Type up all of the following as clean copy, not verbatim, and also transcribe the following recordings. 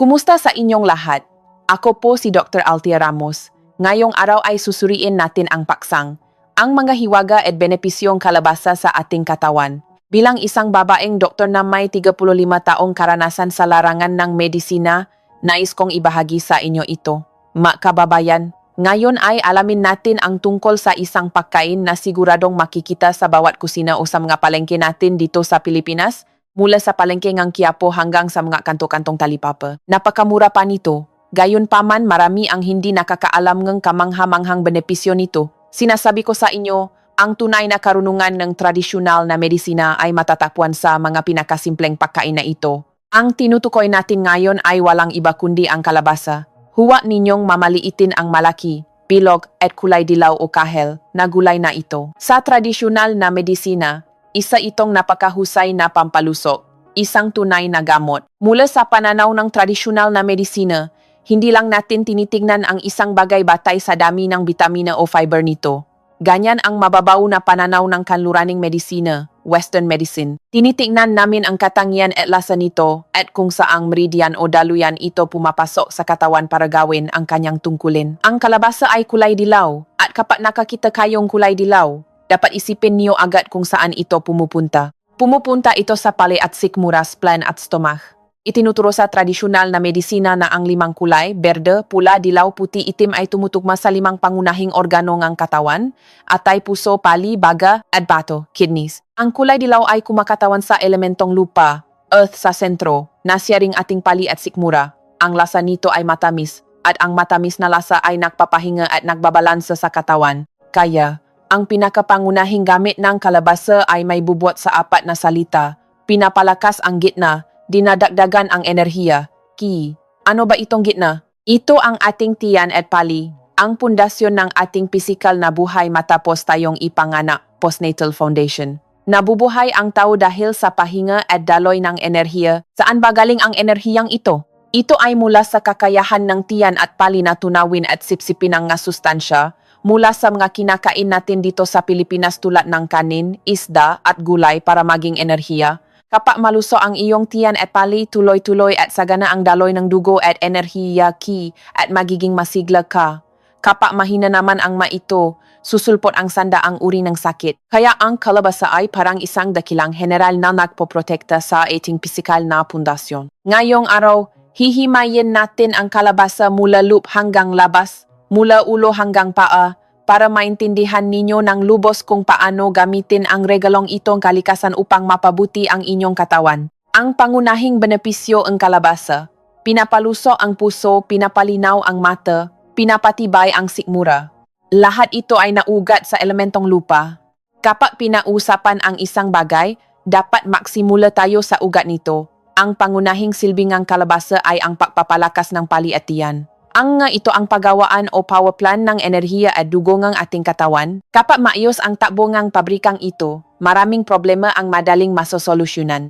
Kumusta sa inyong lahat? Ako po si Dr. Althea Ramos. Ngayong araw ay susuriin natin ang paksang, ang mga hiwaga at benepisyong kalabasa sa ating katawan. Bilang isang babaeng doktor na may 35 taong karanasan sa larangan ng medisina, nais kong ibahagi sa inyo ito. Mga kababayan, ngayon ay alamin natin ang tungkol sa isang pagkain na siguradong makikita sa bawat kusina o sa mga palengke natin dito sa Pilipinas, mula sa palengke ng Quiapo hanggang sa mga kanto-kantong talipapa. Napakamura pa nito. Gayunpaman marami ang hindi nakakaalam ng kamangha-manghang benepisyo nito. Sinasabi ko sa inyo, ang tunay na karunungan ng tradisyonal na medisina ay matatagpuan sa mga pinakasimpleng pagkain na ito. Ang tinutukoy natin ngayon ay walang iba kundi ang kalabasa. Huwag ninyong mamaliitin ang malaki, bilog at kulay dilaw o kahel na gulay na ito. Sa tradisyonal na medisina, isa itong napakahusay na pampalusok, isang tunay na gamot. Mula sa pananaw ng tradisyonal na medisina, hindi lang natin tinitingnan ang isang bagay batay sa dami ng bitamina o fiber nito. Ganyan ang mababaw na pananaw ng kanluraning medisina, Western medicine. Tinitingnan namin ang katangian at lasa nito at kung saang meridian o daluyan ito pumapasok sa katawan para gawin ang kanyang tungkulin. Ang kalabasa ay kulay dilaw at kapag nakakita kayong kulay dilaw, dapat isipin niyo agad kung saan ito pumupunta. Pumupunta ito sa pali at sikmura, spleen at stomach. Itinuturo sa tradisyonal na medisina na ang 5 kulay, berde, pula, dilaw, puti, itim ay tumutugma sa 5 pangunahing organo ng katawan, atay, puso, pali, baga, at bato, kidneys. Ang kulay dilaw ay kumakatawan sa elementong lupa, earth sa sentro, na siya ring ating pali at sikmura. Ang lasa nito ay matamis, at ang matamis na lasa ay nagpapahinga at nagbabalansa sa katawan. Kaya, ang pinakapangunahing gamit ng kalabasa ay may bubuot sa 4 na salita. Pinapalakas ang gitna, dinadagdagan ang enerhiya, ki. Ano ba itong gitna? Ito ang ating tiyan at pali, ang pundasyon ng ating pisikal na buhay matapos tayong ipanganak, postnatal foundation. Nabubuhay ang tao dahil sa pahinga at daloy ng enerhiya. Saan ba galing ang enerhiyang ito? Ito ay mula sa kakayahan ng tiyan at pali na tunawin at sipsipin ang nga sustansya mula sa mga kinakain natin dito sa Pilipinas tulad ng kanin, isda at gulay para maging enerhiya. Kapag maluso ang iyong tiyan at pali, tuloy-tuloy at sagana ang daloy ng dugo at enerhiya ki at magiging masigla ka. Kapag mahina naman ang maito, susulpot ang sanda ang uri ng sakit. Kaya ang kalabasa ay parang isang dakilang general na nagpoprotekta sa ating pisikal na pundasyon. Ngayong araw, hihimayin natin ang kalabasa mula loob hanggang labas, mula ulo hanggang paa, para maintindihan ninyo ng lubos kung paano gamitin ang regalong itong kalikasan upang mapabuti ang inyong katawan. Ang pangunahing benepisyo ng kalabasa, pinapaluso ang puso, pinapalinaw ang mata, pinapatibay ang sikmura. Lahat ito ay naugat sa elementong lupa. Kapag pinausapan ang isang bagay, dapat maksimula tayo sa ugat nito. Ang pangunahing silbi ng kalabasa ay ang pagpapalakas ng pali at tiyan. Ang ito ang pagawaan o power plant ng enerhiya at dugo ng ating katawan. Kapag maayos ang takbo ng pabrikang ito, maraming problema ang madaling masosolusyonan.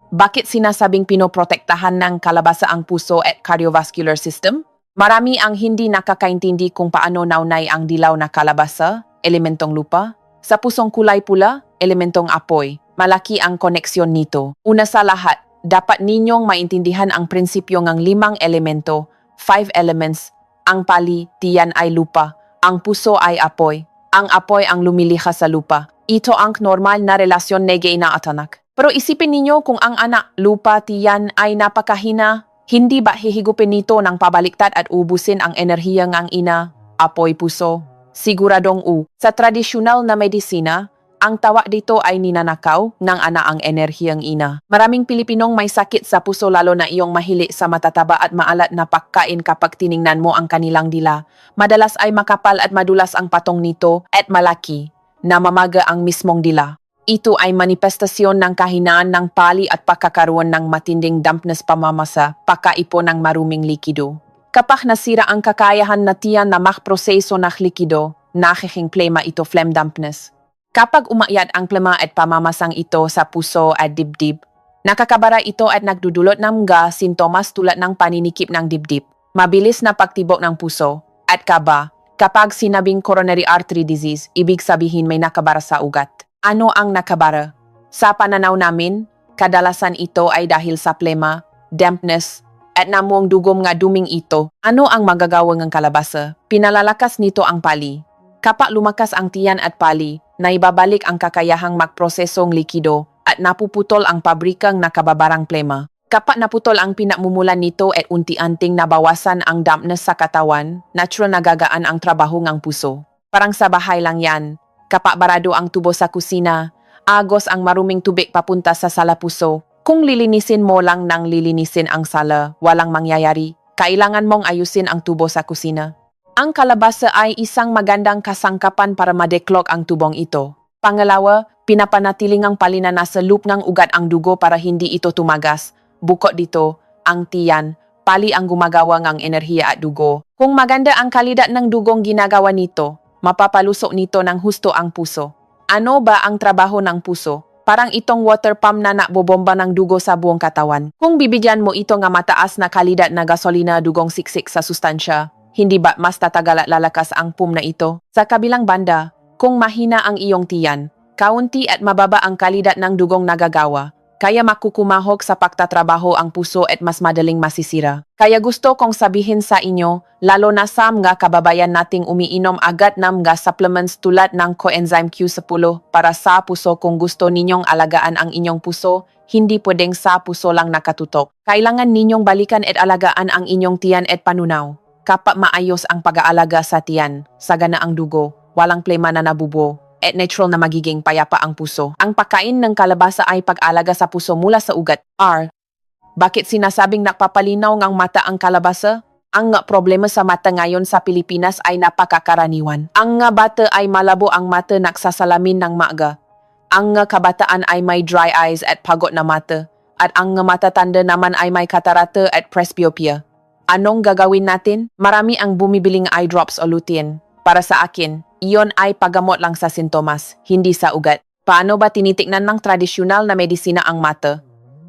Bakit sinasabing pinoprotektahan ng kalabasa ang puso at cardiovascular system? Marami ang hindi nakakaintindi kung paano naunay ang dilaw na kalabasa, elementong lupa. Sa pusong kulay pula, elementong apoy. Malaki ang koneksyon nito. Una sa lahat, dapat ninyong maintindihan ang prinsipyo ng 5 elemento, 5 elements. Ang pali, tiyan ay lupa. Ang puso ay apoy. Ang apoy ang lumilikha sa lupa. Ito ang normal na relasyon negay at anak. Pero isipin ninyo kung ang anak, lupa, tiyan ay napakahina, hindi ba hihigupin nito ng pabaliktad at ubusin ang enerhiya ng ina, apoy, puso? Siguradong Sa tradisyonal na medisina, ang tawag dito ay ninanakaw ng ana ang enerhiyang ina. Maraming Pilipinong may sakit sa puso lalo na iyong mahili sa matataba at maalat na pagkain kapag tiningnan mo ang kanilang dila. Madalas ay makapal at madulas ang patong nito at malaki na mamaga ang mismong dila. Ito ay manifestasyon ng kahinaan ng pali at pagkakaroon ng matinding dampness pamamasa, pagkaipon ng maruming likido. Kapag nasira ang kakayahan na tiyan na makproseso ng likido, nakiking plema ito phlegm dampness. Kapag umakyat ang plema at pamamasang ito sa puso at dibdib, nakakabara ito at nagdudulot ng mga sintomas tulad ng paninikip ng dibdib, mabilis na pagtibok ng puso, at kaba. Kapag sinabing coronary artery disease, ibig sabihin may nakabara sa ugat. Ano ang nakabara? Sa pananaw namin, kadalasan ito ay dahil sa plema, dampness, at namuong dugom nga duming ito. Ano ang magagawa ng kalabasa? Pinalalakas nito ang pali. Kapag lumakas ang tiyan at pali, naibabalik ang kakayahang magprosesong likido at napuputol ang pabrikang nakababarang plema. Kapag naputol ang pinamumulan nito at unti-unting nabawasan ang dampness sa katawan, natural nagagaan ang trabaho ng puso. Parang sa bahay lang yan. Kapag barado ang tubo sa kusina, agos ang maruming tubig papunta sa sala puso. Kung lilinisin mo lang nang lilinisin ang sala, walang mangyayari. Kailangan mong ayusin ang tubo sa kusina. Ang kalabasa ay isang magandang kasangkapan para madeklok ang tubong ito. Pangalawa, pinapanatiling ang palina nasa loop ng ugat ang dugo para hindi ito tumagas. Bukod dito, ang tiyan, pali ang gumagawa ng enerhiya at dugo. Kung maganda ang kalidad ng dugong ginagawa nito, mapapalusok nito ng husto ang puso. Ano ba ang trabaho ng puso? Parang itong water pump na nakbobomba ng dugo sa buong katawan. Kung bibigyan mo ito nga mataas na kalidad na gasolina dugong siksik sa sustansya, hindi ba mas tatagal at lalakas ang pump na ito? Sa kabilang banda, kung mahina ang iyong tiyan, kaunti at mababa ang kalidad ng dugong nagagawa, kaya makukumahog sa pagtatrabaho ang puso at mas madaling masisira. Kaya gusto kong sabihin sa inyo, lalo na sa mga kababayan nating umiinom agad ng mga supplements tulad ng coenzyme Q10 para sa puso. Kung gusto ninyong alagaan ang inyong puso, hindi pwedeng sa puso lang nakatutok. Kailangan ninyong balikan at alagaan ang inyong tiyan at panunaw. Kapag maayos ang pag-aalaga sa tiyan, sagana ang dugo, walang plema na nabubo, at natural na magiging payapa ang puso. Ang pagkain ng kalabasa ay pag-alaga sa puso mula sa ugat. Bakit sinasabing nakpapalinaw ng mata ang kalabasa? Ang problema sa mata ngayon sa Pilipinas ay napakakaraniwan. Ang bata ay malabo ang mata, nagsasalamin ng maaga. Ang kabataan ay may dry eyes at pagod na mata. At ang matatanda naman ay may katarata at presbyopia. Anong gagawin natin? Marami ang bumibiling eye drops o lutein. Para sa akin, iyon ay paggamot lang sa sintomas, hindi sa ugat. Paano ba tinitiknan ng tradisyonal na medisina ang mata?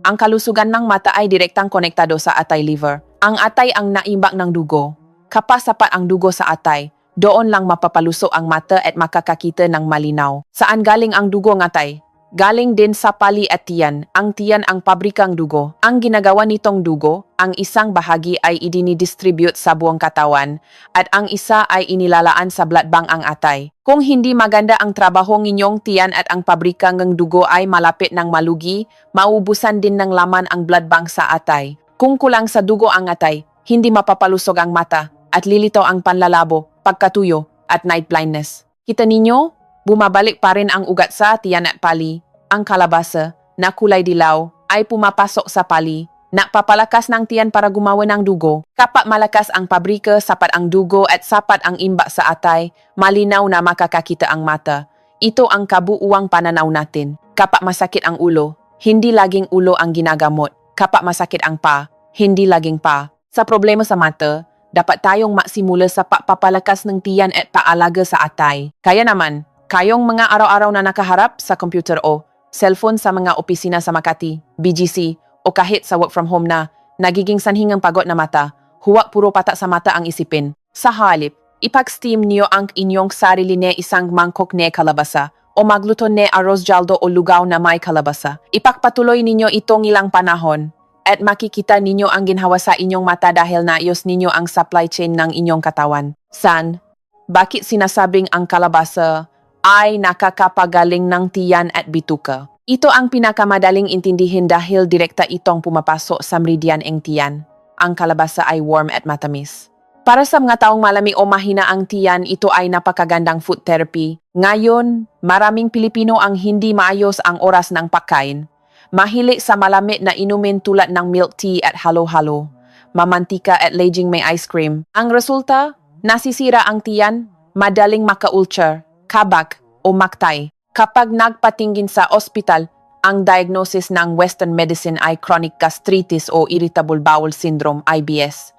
Ang kalusugan ng mata ay direktang konektado sa atay liver. Ang atay ang naimbak ng dugo. Kapag sapat ang dugo sa atay, doon lang mapapalusok ang mata at makakakita ng malinaw. Saan galing ang dugo ng atay? Galing din sa pali at tiyan. Ang tiyan ang pabrikang dugo. Ang ginagawa nitong dugo, ang isang bahagi ay idinidistribute sa buong katawan at ang isa ay inilalaan sa blood bank ang atay. Kung hindi maganda ang trabaho ng inyong tiyan at ang pabrika ng dugo ay malapit ng malugi, maubusan din ng laman ang blood bank sa atay. Kung kulang sa dugo ang atay, hindi mapapalusog ang mata at lilitaw ang panlalabo, pagkatuyo at night blindness. Kita ninyo? Bumabalik pa rin ang ugat sa tiyan at pali. Ang kalabasa, na kulay dilaw, ay pumapasok sa pali. Napapalakas ng tiyan para gumawa ng dugo. Kapag malakas ang pabrika, sapat ang dugo at sapat ang imbak sa atay, malinaw na makakakita ang mata. Ito ang kabuuang pananaw natin. Kapag masakit ang ulo, hindi laging ulo ang ginagamot. Kapag masakit ang pa, hindi laging pa. Sa problema sa mata, dapat tayong maksimula sa pagpapalakas ng tiyan at paalaga sa atay. Kaya naman, kayong mga araw-araw na nakaharap sa computer o cellphone sa mga opisina sa Makati, BGC, o kahit sa work from home na nagiging sanhingang pagod na mata, huwag puro patak sa mata ang isipin. Sa halip, ipag-steam niyo ang inyong sarili na isang mangkok na kalabasa o magluto na arroz jaldo o lugaw na may kalabasa. Ipagpatuloy ninyo itong ilang panahon at makikita ninyo ang ginhawa sa inyong mata dahil naayos ninyo ang supply chain ng inyong katawan. Bakit sinasabing ang kalabasa ay nakakapagaling ng tiyan at bituka? Ito ang pinakamadaling intindihin dahil direkta itong pumapasok sa meridian ng tiyan. Ang kalabasa ay warm at matamis. Para sa mga taong malamig o mahina ang tiyan, ito ay napakagandang food therapy. Ngayon, maraming Pilipino ang hindi maayos ang oras ng pagkain. Mahilig sa malamig na inumin tulad ng milk tea at halo-halo, mamantika at laging may ice cream. Ang resulta, nasisira ang tiyan, madaling maka-ulcer, kabag o maktay. Kapag nagpatingin sa ospital, ang diagnosis ng Western medicine ay chronic gastritis o irritable bowel syndrome, IBS.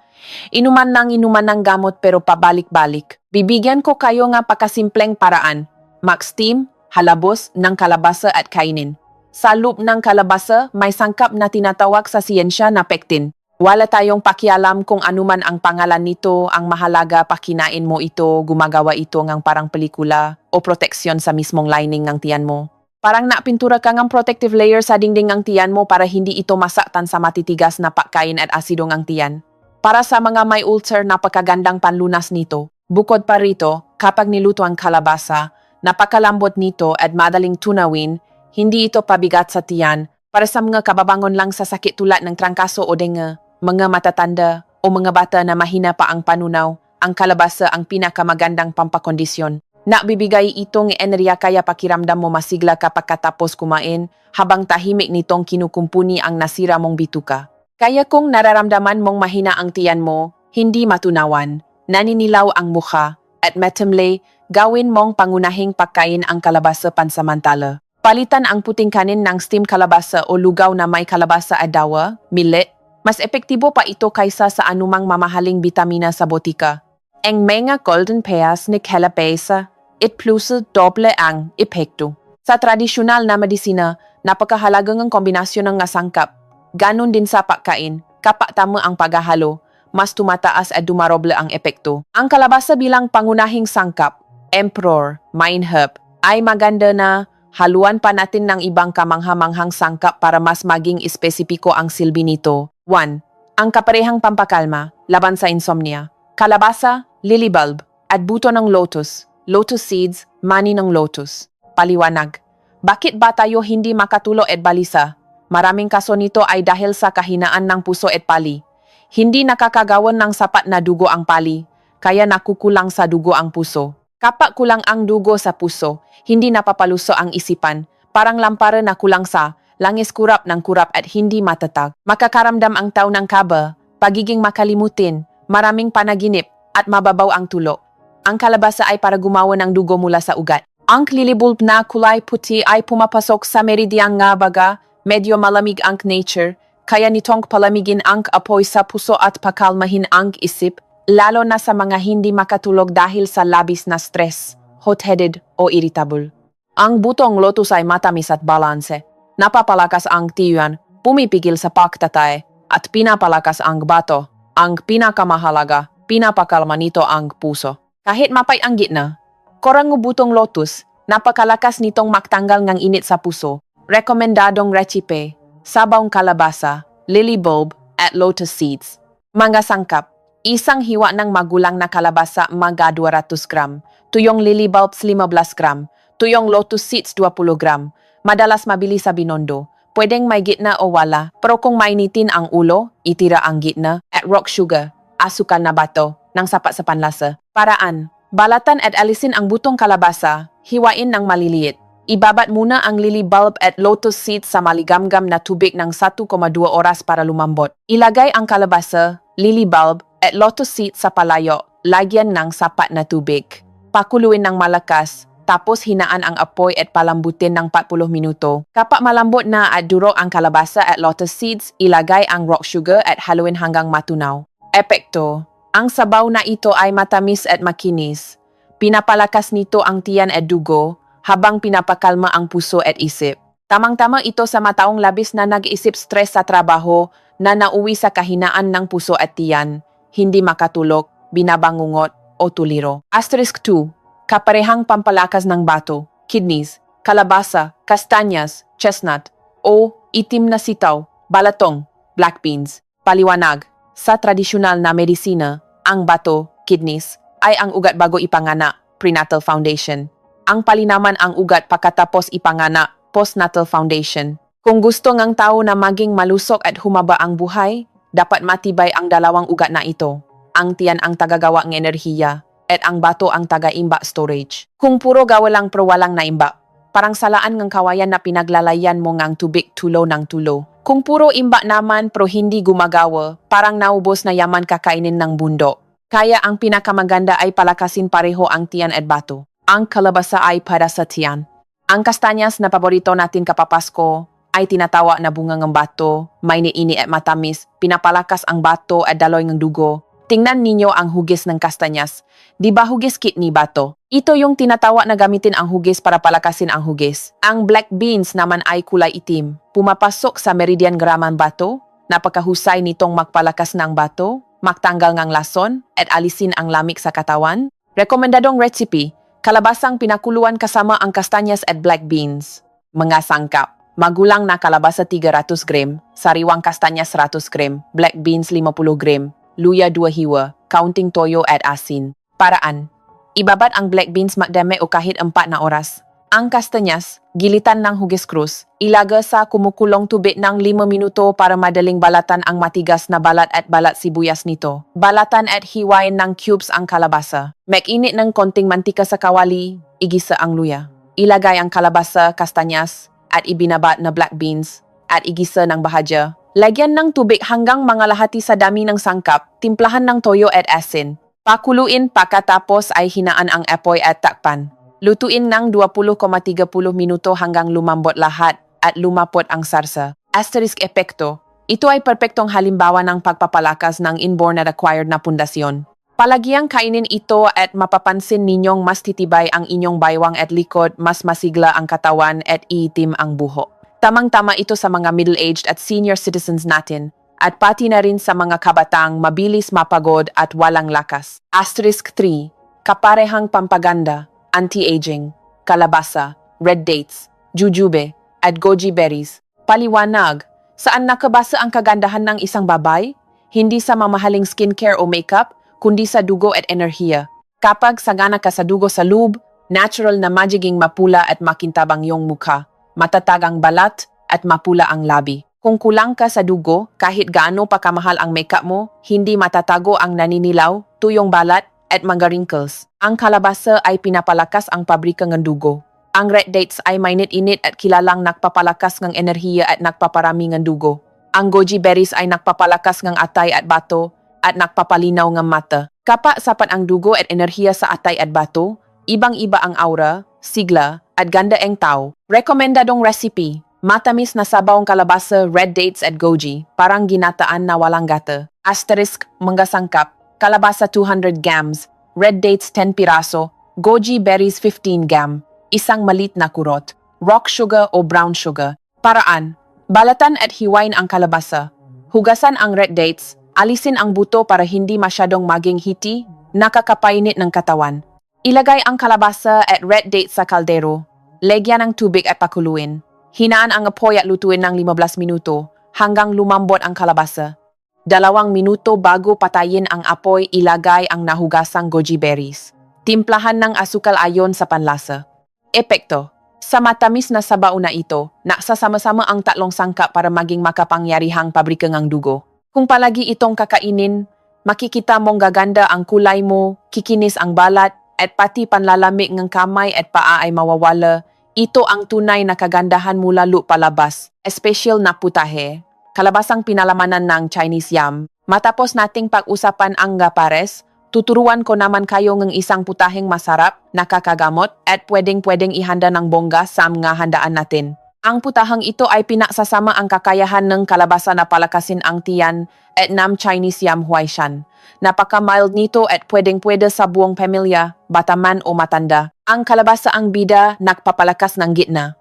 Inuman ng gamot pero pabalik-balik. Bibigyan ko kayo nga pakasimpleng paraan. Mag-steam, halabos ng kalabasa at kainin. Sa loob ng kalabasa, may sangkap na tinatawag sa siyensya na pectin. Wala tayong pakialam kung anuman ang pangalan nito, ang mahalaga pakinain mo ito, gumagawa ito ng parang pelikula o proteksyon sa mismong lining ng tiyan mo. Parang napintura ka ng protective layer sa dingding ng tiyan mo para hindi ito masaktan sa matitigas na pagkain at asido ng tiyan. Para sa mga may ulcer, napakagandang panlunas nito. Bukod pa rito, kapag niluto ang kalabasa, napakalambot nito at madaling tunawin, hindi ito pabigat sa tiyan para sa mga kababangon lang sa sakit tulad ng trangkaso o dengue, mga matatanda o mga bata na mahina pa ang panunaw. Ang kalabasa ang pinakamagandang pampakondisyon. Nakbibigay itong enerhiya kaya pakiramdam mo masigla kapag katapos kumain habang tahimik nitong kinukumpuni ang nasira mong bituka. Kaya kung nararamdaman mong mahina ang tiyan mo, hindi matunawan, naninilaw ang mukha, at matamlay, gawin mong pangunahing pagkain ang kalabasa pansamantala. Palitan ang puting kanin ng steam kalabasa o lugaw na may kalabasa at dawa, millet. Mas epektibo pa ito kaysa sa anumang mamahaling bitamina sa botika. Ang mga golden pears ni kalabasa, it plus doble ang epekto. Sa tradisyonal na medisina, napakahalagang ang kombinasyon ng nasangkap. Ganon din sa pagkain, kapag tama ang paghahalo, mas tumataas at dumaroble ang epekto. Ang kalabasa bilang pangunahing sangkap, emperor, main herb, ay maganda na haluan pa natin ng ibang kamangha-manghang sangkap para mas maging espesipiko ang silbi nito. 1. Ang kaparehang pampakalma, laban sa insomnia. Kalabasa, lily bulb, at buto ng lotus, lotus seeds, mani ng lotus. Paliwanag. Bakit ba tayo hindi makatulo at balisa? Maraming kaso nito ay dahil sa kahinaan ng puso at pali. Hindi nakakagawan ng sapat na dugo ang pali, kaya nakukulang sa dugo ang puso. Kapag kulang ang dugo sa puso, hindi napapaluso ang isipan, parang lampara na kulang sa langis kurap ng kurap at hindi matatag. Makakaramdam ang tao ng kaba, pagiging makalimutin, maraming panaginip, at mababaw ang tulo. Ang kalabasa ay para gumawa ng dugo mula sa ugat. Ang lily bulb na kulay puti ay pumapasok sa meridian nga baga, medyo malamig ang nature, kaya nitong palamigin ang apoy sa puso at pakalmahin ang isip, lalo na sa mga hindi makatulog dahil sa labis na stress, hot-headed o irritable. Ang butong lotus ay matamis at balanse. Napapalakas ang tiyan, pumipigil sa pagtatay, at pinapalakas ang bato. Ang pinakamahalaga, pinapakalma nito ang puso. Kahit mapay ang gitna, korang butong lotus, napakalakas nitong magtanggal ng init sa puso. Rekomendadong recipe, sabawng kalabasa, lily bulb, at lotus seeds. Mga sangkap, isang hiwa ng magulang na kalabasa mga 200 gram, tuyong lily bulbs 15 gram, tuyong lotus seeds 20 gram, madalas mabili sa Binondo. Pwedeng may gitna o wala, pero kung mainitin ang ulo, itira ang gitna, at rock sugar, asukal na bato, ng sapat sa panlasa. Paraan, balatan at alisin ang butong kalabasa, hiwain ng maliliit. Ibabat muna ang lily bulb at lotus seeds sa maligamgam na tubig ng 1,2 oras para lumambot. Ilagay ang kalabasa, lily bulb, at lotus seeds sa palayo, lagyan ng sapat na tubig. Pakuluin ng malakas, tapos hinaan ang apoy at palambutin ng 40 minuto. Kapag malambot na at durog ang kalabasa at lotus seeds, ilagay ang rock sugar at haluin hanggang matunaw. Epekto, ang sabaw na ito ay matamis at makinis. Pinapalakas nito ang tiyan at dugo, habang pinapakalma ang puso at isip. Tamang-tama ito sa mataong labis na nag-isip stress sa trabaho na nauwi sa kahinaan ng puso at tiyan, hindi makatulog, binabangungot o tuliro. Asterisk 2. Kaparehang pampalakas ng bato, kidneys, kalabasa, kastanyas, chestnut, o itim na sitaw, balatong, black beans. Paliwanag, sa tradisyonal na medisina, ang bato, kidneys, ay ang ugat bago ipangana, prenatal foundation. Ang palinaman ang ugat pagkatapos ipangana, postnatal foundation. Kung gusto ng tao na maging malusog at humaba ang buhay, dapat matibay ang dalawang ugat na ito. Ang tiyan ang tagagawa ng enerhiya, at ang bato ang taga-imba storage. Kung puro gawa lang pero walang naimba, parang salaan ng kawayan na pinaglalayan mo ngang tubig tulo ng tulo. Kung puro imba naman pero hindi gumagawa, parang naubos na yaman kakainin ng bundok. Kaya ang pinakamaganda ay palakasin pareho ang tiyan at bato. Ang kalabasa ay para sa tiyan. Ang kastanyas na paborito natin kapapasko ay tinatawa na bunga ng bato, may niini at matamis, pinapalakas ang bato at daloy ng dugo. Tingnan ninyo ang hugis ng kastanyas. Di ba hugis kidney bato? Ito yung tinatawa na gamitin ang hugis para palakasin ang hugis. Ang black beans naman ay kulay itim. Pumapasok sa meridian graman bato. Napakahusay nitong magpalakas ng bato, magtanggal ng lason, at alisin ang lamig sa katawan. Rekomendadong recipe, kalabasang pinakuluan kasama ang kastanyas at black beans. Mga sangkap. Magulang na kalabasa 300 gram, sariwang kastanya 100 gram, black beans 50 gram, luya 2 hiwa, counting toyo at asin. Paraan. Ibabad ang black beans magdame o kahit 4 na oras. Ang kastanyas, gilitan ng hugis krus. Ilaga sa kumukulong tubig ng 5 minuto para madaling balatan ang matigas na balat at balat sibuyas nito. Balatan at hiwain ng cubes ang kalabasa. Mag-init ng konting mantika sa kawali, igisa ang luya. Ilagay ang kalabasa, kastanyas, at ibinabat na black beans, at igisa ng bahadya. Lagyan ng tubig hanggang mangalahati sa dami ng sangkap, timplahan ng toyo at asin. Pakuluin pagkatapos ay hinaan ang apoy at takpan. Lutuin ng 20,30 minuto hanggang lumambot lahat at lumapot ang sarsa. Asterisk epekto. Ito ay perpektong halimbawa ng pagpapalakas ng inborn at acquired na pundasyon. Palagiang kainin ito at mapapansin ninyong mas titibay ang inyong baywang at likod, mas masigla ang katawan at iitim ang buhok. Tamang-tama ito sa mga middle-aged at senior citizens natin at pati na rin sa mga kabatang mabilis mapagod at walang lakas. Asterisk 3. Kaparehang pampaganda, anti-aging, kalabasa, red dates, jujube, at goji berries. Paliwanag, saan nakabasa ang kagandahan ng isang babae? Hindi sa mamahaling skincare o makeup, kundi sa dugo at enerhiya. Kapag sagana ka sa dugo sa loob, natural na magiging mapula at makintabang yung mukha, matatag ang balat at mapula ang labi. Kung kulang ka sa dugo, kahit gaano pa kamahal ang makeup mo, hindi matatago ang naninilaw, tuyong balat at mga wrinkles. Ang kalabasa ay pinapalakas ang pabrika ng dugo. Ang red dates ay mainit-init at kilalang nagpapalakas ng enerhiya at nagpaparami ng dugo. Ang goji berries ay nagpapalakas ng atay at bato at nagpapalinaw ng mata. Kapag sapat ang dugo at enerhiya sa atay at bato, ibang-iba ang aura, sigla, at ganda ang tao. Rekomendadong recipe, matamis na sabawang kalabasa, red dates at goji, parang ginataan na walang gata. Asterisk, mga sangkap, kalabasa 200 grams, red dates 10 piraso, goji berries 15 gram, isang malit na kurot, rock sugar o brown sugar. Paraan, balatan at hiwain ang kalabasa. Hugasan ang red dates, alisin ang buto para hindi masyadong maging hiti, nakakapainit ng katawan. Ilagay ang kalabasa at red dates sa kaldero. Lagyan ng tubig at pakuluin. Hinaan ang apoy at lutuin ng 15 minuto hanggang lumambot ang kalabasa. 2 minuto bago patayin ang apoy, ilagay ang nahugasang goji berries. Timplahan ng asukal ayon sa panlasa. Epekto. Sa matamis na sabaw na ito, nagsasama-sama ang tatlong sangkap para maging makapangyarihang pabrika ng dugo. Kung palagi itong kakainin, makikita mong gaganda ang kulay mo, kikinis ang balat, at pati panlalamig ng kamay at paa ay mawawala. Ito ang tunay na kagandahan mula palabas, espesyal na putahe. Kalabasang pinalamanan ng Chinese yam. Matapos nating pag-usapan ang gapares, tuturuan ko naman kayo ng isang putaheng masarap, nakakagamot, at pwedeng-pwedeng ihanda ng bongga sa mga handaan natin. Ang putahang ito ay pinaksasama ang kakayahan ng kalabasa na palakasin ang tiyan at nam Chinese yam huaishan. Napaka-mild nito at pwedeng-pwede sa buong pamilya, bata man o matanda. Ang kalabasa ang bida, nagpapalakas ng gitna.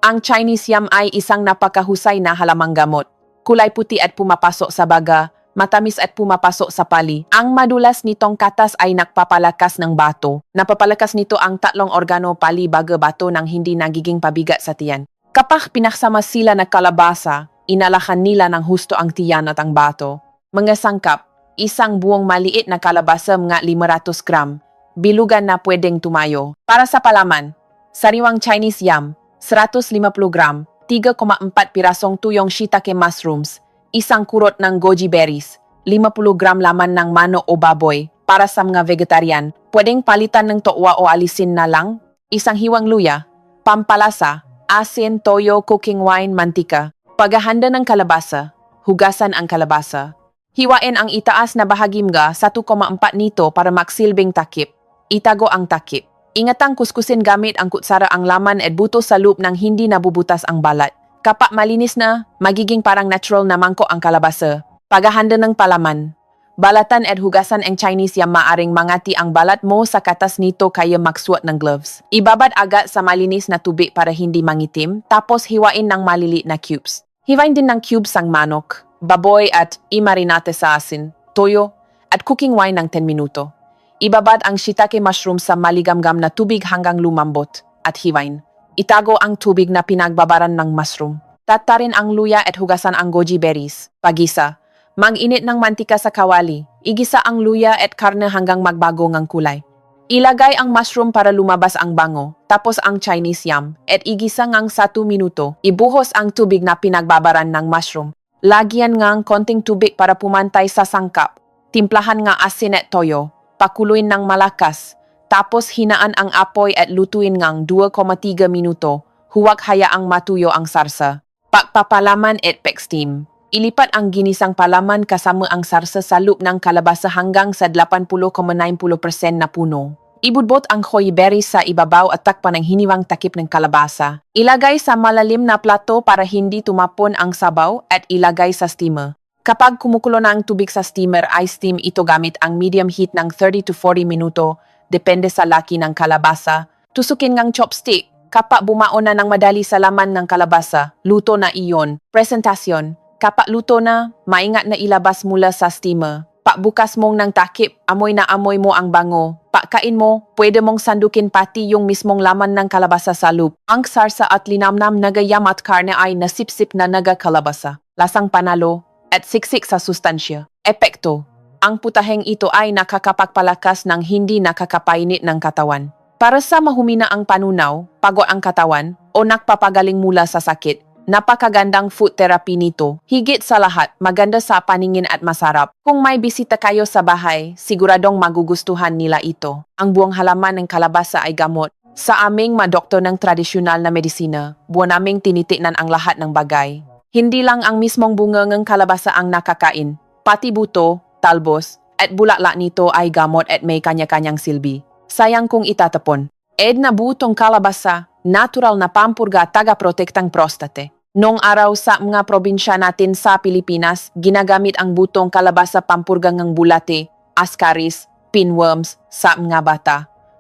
Ang Chinese yam ay isang napakahusay na halamang gamot. Kulay puti at pumapasok sa baga, matamis at pumapasok sa pali. Ang madulas nitong katas ay nagpapalakas ng bato. Napapalakas nito ang tatlong organo pali, baga, bato nang hindi nagiging pabigat sa tiyan. Kapag pinaksama sila na kalabasa, inalakan nila ng husto ang tiyan at ang bato. Mga sangkap, isang buong maliit na kalabasa mga 500 gram, bilugan na pwedeng tumayo. Para sa palaman, sariwang Chinese yam, 150 gram, 3,4 pirasong tuyong shiitake mushrooms, isang kurot ng goji berries, 50 gram laman ng mano o baboy. Para sa mga vegetarian, pwedeng palitan ng tokwa o alisin na lang, isang hiwang luya, pampalasa, asin, toyo, cooking wine, mantika. Paghahanda ng kalabasa, hugasan ang kalabasa. Hiwain ang itaas na bahagi mga 1,4 nito para maksilbing takip. Itago ang takip. Ingatang kuskusin gamit ang kutsara ang laman at buto sa loob nang hindi nabubutas ang balat. Kapag malinis na, magiging parang natural na mangkok ang kalabasa. Paghahanda ng palaman. Balatan at hugasan ang Chinese yam, maaring mangati ang balat mo sa katas nito kaya magsuot ng gloves. Ibabad agad sa malinis na tubig para hindi mangitim, tapos hiwain ng maliliit na cubes. Hiwain din ng cubes ang manok, baboy at imarinate sa asin, toyo, at cooking wine ng 10 minuto. Ibabad ang shiitake mushroom sa maligamgam na tubig hanggang lumambot at hiwain. Itago ang tubig na pinagbabaran ng mushroom. Tatarin ang luya at hugasan ang goji berries. Pagisa. Mag-init ng mantika sa kawali. Igisa ang luya at karne hanggang magbago ng kulay. Ilagay ang mushroom para lumabas ang bango, tapos ang Chinese yam, at igisa ngang 1 minuto. Ibuhos ang tubig na pinagbabaran ng mushroom. Lagyan ngang konting tubig para pumantay sa sangkap. Timplahan nga asin at toyo. Pakuluin ng malakas. Tapos hinaan ang apoy at lutuin ngang 2,3 minuto. Huwag hayaang matuyo ang sarsa. Pagpapalaman at pag-steam. Ilipat ang ginisang palaman kasama ang sarsa sa loop ng kalabasa hanggang sa 80,90% na puno. Ibudbot ang khoy berries sa ibabaw at takpan ng hiniwang takip ng kalabasa. Ilagay sa malalim na plato para hindi tumapon ang sabaw at ilagay sa steamer. Kapag kumukulo na ang tubig sa steamer, ay steam ito gamit ang medium heat ng 30 to 40 minuto. Depende sa laki ng kalabasa. Tusukin ngang chopstick. Kapag bumaon na ng madali sa laman ng kalabasa, luto na iyon. Presentasyon. Kapag luto na, maingat na ilabas mula sa steamer. Pagbukas mong ng takip, amoy na amoy mo ang bango. Pagkain mo, pwede mong sandukin pati yung mismong laman ng kalabasa sa loop. Ang sarsa at linamnam na gayam at karne ay nasipsip na naga kalabasa. Lasang panalo at siksik sa sustansya. Epekto. Ang putaheng ito ay nakakapagpalakas ng hindi nakakapainit ng katawan. Para sa mahumina ang panunaw, pagod ang katawan, o nakpapagaling mula sa sakit, napakagandang food therapy nito. Higit sa lahat, maganda sa paningin at masarap. Kung may bisita kayo sa bahay, siguradong magugustuhan nila ito. Ang buong halaman ng kalabasa ay gamot. Sa aming madoktor ng tradisyonal na medisina, buwan naming tinitiknan ang lahat ng bagay. Hindi lang ang mismong bunga ng kalabasa ang nakakain, pati buto, talbos, at bulaklak nito ay gamot at may kanya-kanyang silbi. Sayang kung itatapon. Na butong kalabasa, natural na pampurga taga-protektang prostate. Noong araw sa mga probinsya natin sa Pilipinas, ginagamit ang butong kalabasa pampurga ng bulate, ascaris, pinworms sa mga bata.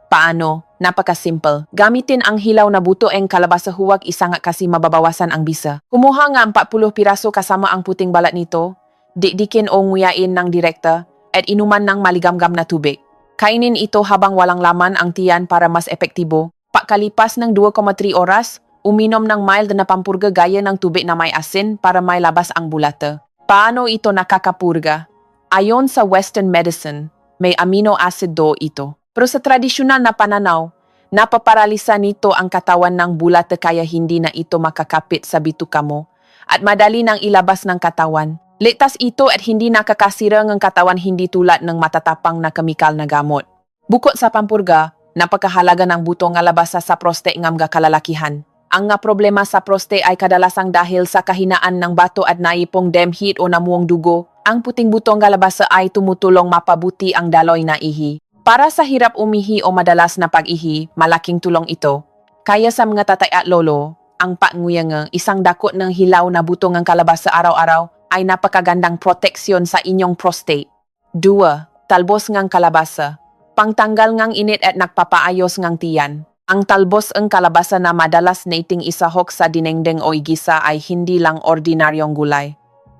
Paano? Napaka-simple. Gamitin ang hilaw na buto ang kalabasa, huwag isanga kasi mababawasan ang bisa. Kumuha nga 40 piraso kasama ang puting balat nito. Dikdikin o nguyain ng direkta at inuman ng maligamgam na tubig. Kainin ito habang walang laman ang tiyan para mas epektibo. Pagkalipas ng 2,3 oras, uminom ng mild na pampurga gaya ng tubig na may asin para may labas ang bulate. Paano ito nakakapurga? Ayon sa Western medicine, may amino acid do ito. Pero sa tradisyonal na pananaw, napaparalisa nito ang katawan ng bulate kaya hindi na ito makakapit sa bituka mo at madali nang ilabas ng katawan. Ligtas ito at hindi nakakasira ng katawan, hindi tulad ng matatapang na kemikal na gamot. Bukod sa pampurga, napakahalaga ng butong kalabasa sa prostate ng mga kalalakihan. Ang nga problema sa prostate ay kadalasang dahil sa kahinaan ng bato at naipong demhit o namuong dugo. Ang puting butong kalabasa ay tumutulong mapabuti ang daloy na ihi. Para sa hirap umihi o madalas na pag-ihi, malaking tulong ito. Kaya sa mga tatay at lolo, ang pangnguyangang isang dakot ng hilaw na butong ng kalabasa araw-araw ay napakagandang proteksyon sa inyong prostate. 2. Talbos ng kalabasa. Pangtanggal ng init at nagpapaayos ng tiyan. Ang talbos ng kalabasa na madalas nating isahok sa dinengdeng o igisa ay hindi lang ordinaryong gulay.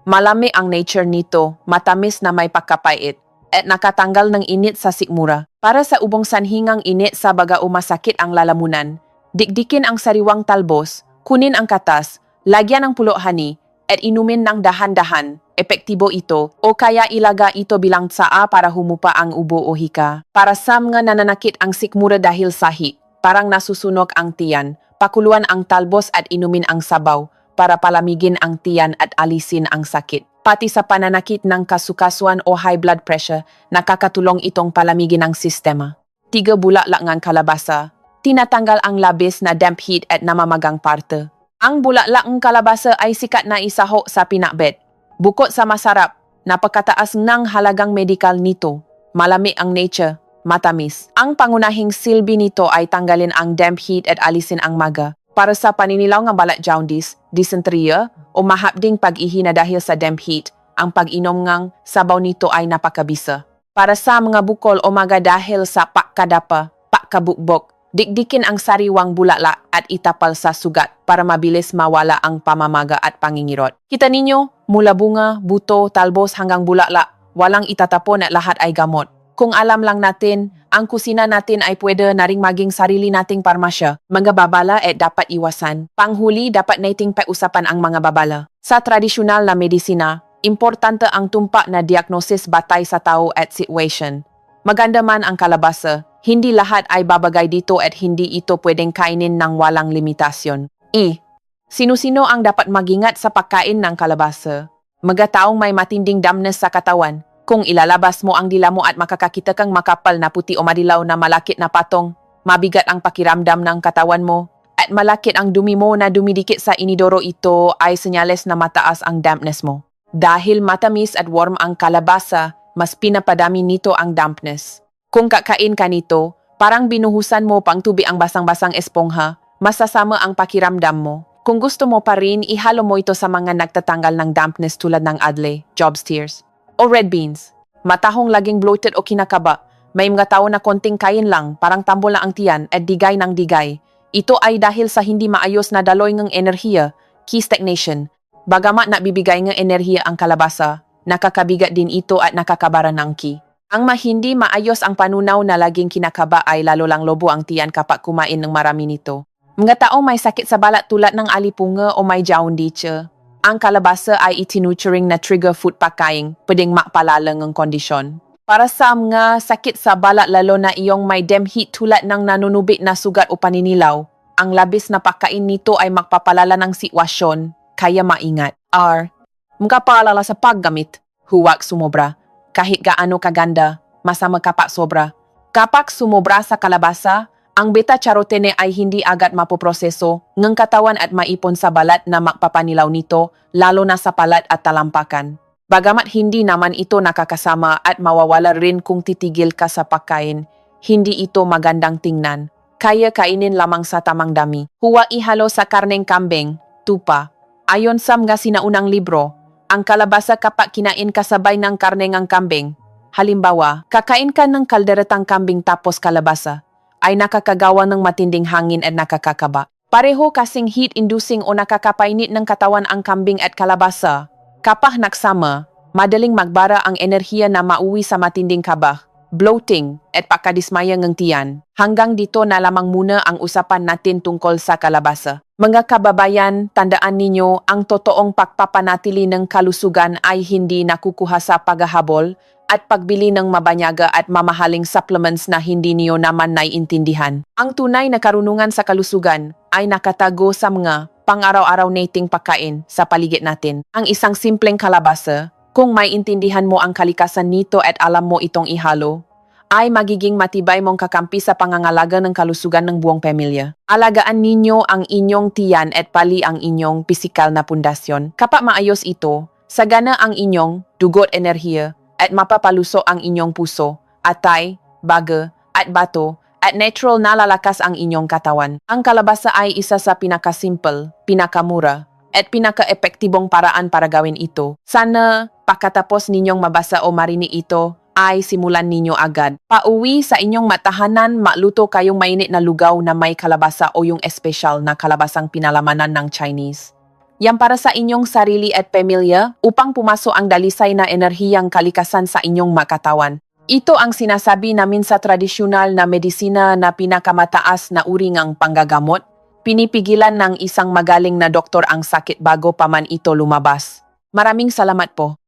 Malami ang nature nito, matamis na may pagkapait, at nakatanggal ng init sa sikmura. Para sa ubong sanhingang init sa baga o masakit ang lalamunan, dikdikin ang sariwang talbos, kunin ang katas, lagyan ng pulo honey, at inumin ng dahan-dahan. Epektibo ito, o kaya ilaga ito bilang tsaa para humupa ang ubo o hika. Para sa mga nananakit ang sikmura dahil sahi, parang nasusunog ang tiyan, pakuluan ang talbos at inumin ang sabaw para palamigin ang tiyan at alisin ang sakit. Pati sa pananakit ng kasukasuan o high blood pressure, nakakatulong itong palamigin ang sistema. 3 bulaklak ng kalabasa. Tinatanggal ang labis na damp heat at namamagang parte. Ang bulaklak ng kalabasa ay sikat na isaho sa pinakbet. Bukod sa masarap, napakataas ng halagang medikal nito. Malami ang nature, matamis. Ang pangunahing silbi nito ay tanggalin ang damp heat at alisin ang maga. Para sa paninilaw ng balat jaundice, dysenteria, o mahapding pag-ihi na dahil sa damp heat, ang pag-inom ng sabaw nito ay napakabisa. Para sa mga bukol o maga dahil sa pagkadapa, pagkabukbok, dikdikin ang sariwang bulaklak at itapal sa sugat para mabilis mawala ang pamamaga at pangingirot. Kita ninyo, mula bunga, buto, talbos hanggang bulaklak, walang itatapon at lahat ay gamot. Kung alam lang natin, ang kusina natin ay pwede na ring maging sarili nating parmasya. Mga babala ay dapat iwasan. Panghuli, dapat nating pausapan ang mga babala. Sa tradisyonal na medisina, importante ang tumpa na diagnosis batay sa tao at situation. Maganda man ang kalabasa, hindi lahat ay babagay dito at hindi ito pwedeng kainin ng walang limitasyon. Sino-sino ang dapat magingat sa pagkain ng kalabasa? Mga taong may matinding dampness sa katawan. Kung ilalabas mo ang dila mo at makakakita kang makapal na puti o madilaw na malakit na patong, mabigat ang pakiramdam ng katawan mo, at malakit ang dumi mo na dumidikit sa inidoro, ito ay senyales na mataas ang dampness mo. Dahil matamis at warm ang kalabasa, mas pinapadami nito ang dampness. Kung kakain ka nito, parang binuhusan mo pang tubi ang basang-basang espongha, masasama ang pakiramdam mo. Kung gusto mo pa rin, ihalo mo ito sa mga nagtatanggal ng dampness tulad ng adle, Job's tears, o red beans. Matahong laging bloated o kinakaba, may mga tao na konting kain lang, parang tambol na ang tiyan at digay ng digay. Ito ay dahil sa hindi maayos na daloy ng enerhiya, key stagnation. Bagamat nabibigay ng enerhiya ang kalabasa, nakakabigat din ito at nakakabara ng ki. Ang hindi maayos ang panunaw na laging kinakaba ay lalo lang lobo ang tiyan kapag kumain ng marami nito. Mga tao may sakit sa balat tulad ng alipunga o may jaundice. Ang kalabasa ay itinuturing na trigger food pagkain, pwedeng makpalala ng kondisyon. Para sa mga sakit sa balat lalo na iyong may demheat tulad ng nanunubik na sugat o paninilaw, ang labis na pagkain nito ay magpapalala ng sitwasyon, kaya maingat. Magpapalala sa paggamit, huwag sumobra. Kahit gaano kaganda, masama kapag sobra. Kapag sumobra sa kalabasa, ang beta-carotene ay hindi agad mapoproseso ng katawan at maipon sa balat na magpapanilaw nito, lalo na sa palat at talampakan. Bagamat hindi naman ito nakakasama at mawawala rin kung titigil ka sa pagkain, hindi ito magandang tingnan. Kaya kainin lamang sa tamang dami. Huwag ihalo sa karneng kambing, tupa. Ayon sa mga sinaunang libro, ang kalabasa kapag kinain kasabay ng karne ng kambing. Halimbawa, kakain ka ng kalderetang kambing tapos kalabasa, ay nakakagawa ng matinding hangin at nakakakaba. Pareho kasing heat-inducing o nakakapainit ng katawan ang kambing at kalabasa. Kapag nagsama, madaling magbara ang enerhiya na mauwi sa matinding kaba, bloating, at pagkadismaya ng tiyan. Hanggang dito na lamang muna ang usapan natin tungkol sa kalabasa. Mga kababayan, tandaan ninyo, ang totoong pagpapanatili ng kalusugan ay hindi nakukuha sa paghahabol at pagbili ng mabanyaga at mamahaling supplements na hindi niyo naman naiintindihan. Ang tunay na karunungan sa kalusugan ay nakatago sa mga pang-araw-araw nating pagkain sa paligid natin. Ang isang simpleng kalabasa, kung may intindihan mo ang kalikasan nito at alam mo itong ihalo, ay magiging matibay mong kakampi sa pangangalaga ng kalusugan ng buong pamilya. Alagaan ninyo ang inyong tiyan at pali ang inyong pisikal na pundasyon. Kapag maayos ito, sagana ang inyong dugot enerhiya at mapapaluso ang inyong puso, atay, baga, at bato, at natural na lalakas ang inyong katawan. Ang kalabasa ay isa sa pinakasimple, pinakamura, at pinaka-epektibong paraan para gawin ito. Sana, pagkatapos ninyong mabasa o marinig ito, ay simulan ninyo agad. Pauwi sa inyong matahanan, makluto kayong mainit na lugaw na may kalabasa o yung espesyal na kalabasang pinalamanan ng Chinese. Yan para sa inyong sarili at pamilya upang pumasok ang dalisay na enerhiyang kalikasan sa inyong makatawan. Ito ang sinasabi namin sa tradisyonal na medisina na pinakamataas na uri ng panggagamot. Pinipigilan ng isang magaling na doktor ang sakit bago pa man ito lumabas. Maraming salamat po.